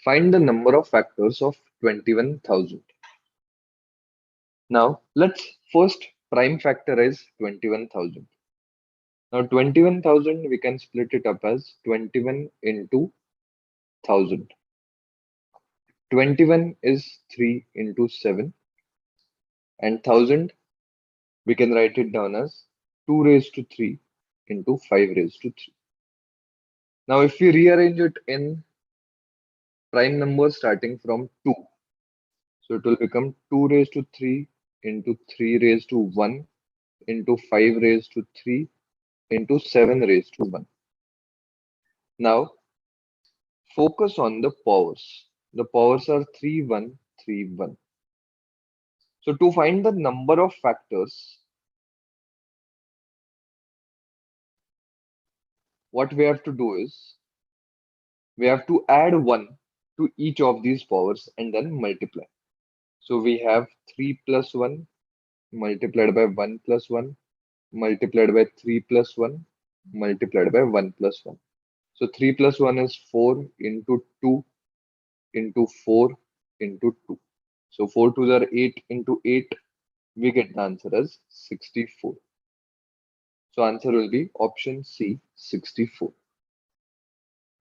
Find the number of factors of 21,000. Now, let's first prime factorize 21,000. Now, 21,000 we can split it up as 21 into 1,000. 21 is 3 into 7, and 1,000 we can write it down as 2 raised to 3 into 5 raised to 3. Now, if we rearrange it in prime numbers starting from 2, so it will become 2 raised to 3 into 3 raised to 1 into 5 raised to 3 into 7 raised to 1. Now, focus on the powers. The powers are 3, 1, 3, 1. So to find the number of factors, what we have to do is we have to add 1 to each of these powers and then multiply. So we have 3 plus 1 multiplied by 1 plus 1 multiplied by 3 plus 1 multiplied by 1 plus 1. So 3 plus 1 is 4 into 2 into 4 into 2. So 4 2s are 8 into 8. We get the answer as 64. So answer will be option C, 64.